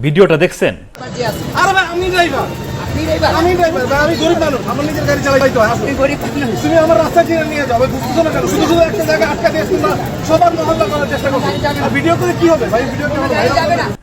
ভিডিওটা দেখছেন? আরে ভাই আমি ড্রাইভার, আমি ড্রাইভার ভাই, আমি গরিব মানুষ, আমার নিজের গাড়ি চালাই তো আসো। তুমি আমার রাস্তা চিনে নিয়ে যাও, বুঝছো না কেন? শুধু শুধু একটা জায়গায় আটকা দিয়ে তোমরা সবার মহল্লা করার চেষ্টা করছো। আর ভিডিও করে কি হবে ভাই? ভিডিও করে ভাই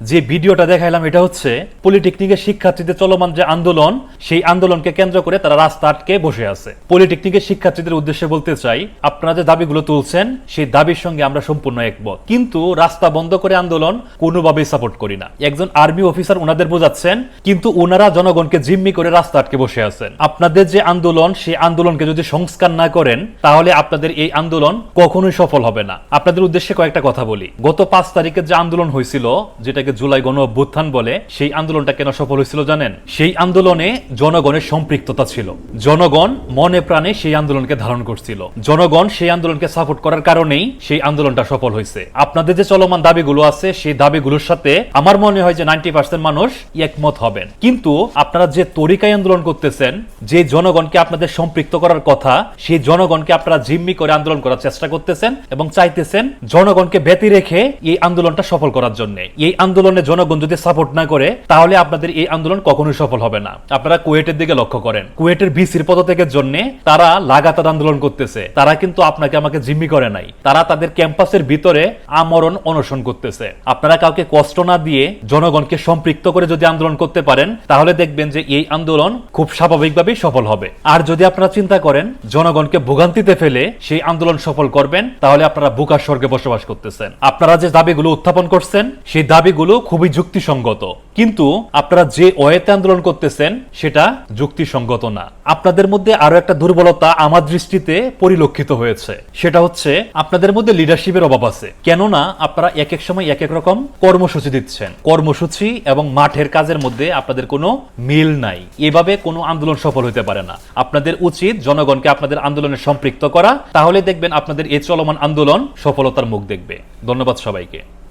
যে ভিডিওটা দেখাইলাম এটা হচ্ছে পলিটেকনিকের শিক্ষার্থীদের চলমান যে আন্দোলন, সেই আন্দোলনকে কেন্দ্র করে তারা রাস্তা আটকে বসে আছে। পলিটেকনিকের শিক্ষার্থীদের উদ্দেশ্যে বলতে চাই, আপনারা যে দাবিগুলো তুলছেন সেই দাবির সঙ্গে আমরা সম্পূর্ণ একমত, কিন্তু রাস্তা বন্ধ করে আন্দোলন কোনোভাবেই সাপোর্ট করি না। একজন আর্মি অফিসার ওনাদের বোঝাচ্ছেন, কিন্তু ওনারা জনগণকে জিম্মি করে রাস্তা আটকে বসে আছেন। আপনাদের যে আন্দোলন, সেই আন্দোলনকে যদি সংস্কার না করেন তাহলে আপনাদের এই আন্দোলন কখনোই সফল হবে না। আপনাদের উদ্দেশ্যে কয়েকটা কথা বলি। গত 5 তারিখে যে আন্দোলন হয়েছিল, যেটাকে জুলাই গণ অভ্যুত্থান বলে, সেই আন্দোলনটা কেন সফল হয়েছিল জানেন? সেই আন্দোলনে জনগণের সম্পৃক্ততা ছিল। জনগণ মনে প্রাণে সেই আন্দোলনকে ধারণ করছিল। জনগণ সেই আন্দোলনকে সাপোর্ট করার কারণেই সেই আন্দোলনটা সফল হয়েছে। আপনাদের যে চলমান দাবিগুলো আছে, সেই দাবিগুলোর সাথে আমার মনে হয় যে 90% মানুষ একমত হবেন। কিন্তু আপনারা যে তরিকায় আন্দোলন করতেছেন, যে জনগণকে আপনাদের সম্পৃক্ত করার কথা, সেই জনগণকে আপনারা জিম্মি করে আন্দোলন করার চেষ্টা করতেছেন এবং চাইতেছেন জনগণকে ব্যতি রেখে এই আন্দোলনটা সফল করার জন্য। এই আন্দোলনে জনগণ যদি সাপোর্ট না করে তাহলে আপনাদের এই আন্দোলন কখনোই সফল হবে না। আপনারা কুয়েটের দিকে লক্ষ্য করেন, কুয়েটের বিসির পদত্যাগের জন্য তারা লাগাতার আন্দোলন করতেছে। তারা কিন্তু আপনাকে আমাকে জিম্মি করে নাই, তারা তাদের ক্যাম্পাসের ভিতরে আমরণ অনশন করতেছে। আপনারা কাউকে কষ্ট না দিয়ে জনগণকে সম্পৃক্ত করে যদি আন্দোলন করতে পারেন তাহলে দেখবেন যে এই আন্দোলন খুব স্বাভাবিকভাবেই সফল হবে। আর যদি আপনারা চিন্তা করেন জনগণকে ভোগান্তিতে ফেলে সেই আন্দোলন সফল করবেন, তাহলে আপনারা বোকার স্বর্গে বসবাস করতেছেন। আপনারা যে দাবিগুলো উত্থাপন করছেন সেই দাবিগুলো খুবই যুক্তিসঙ্গত, কিন্তু আপনারা যে ওয়েতে আন্দোলন করতেছেন সেটা যুক্তিসঙ্গত না। আপনাদের মধ্যে আরো একটা দুর্বলতা আমার দৃষ্টিতে পরিলক্ষিত হয়েছে, সেটা হচ্ছে আপনাদের মধ্যে লিডারশিপের অভাব আছে। কেননা আপনারা এক এক সময় এক এক রকম কর্মসূচি দিচ্ছেন। কর্মসূচি এবং মাঠের কাজের মধ্যে আপনাদের কোনো মিল নাই। এভাবে কোনো আন্দোলন সফল হতে পারে না। আপনাদের উচিত জনগণকে আপনাদের আন্দোলনে সম্পৃক্ত করা, তাহলে দেখবেন আপনাদের এই চলমান আন্দোলন সফলতার মুখ দেখবে। ধন্যবাদ সবাইকে।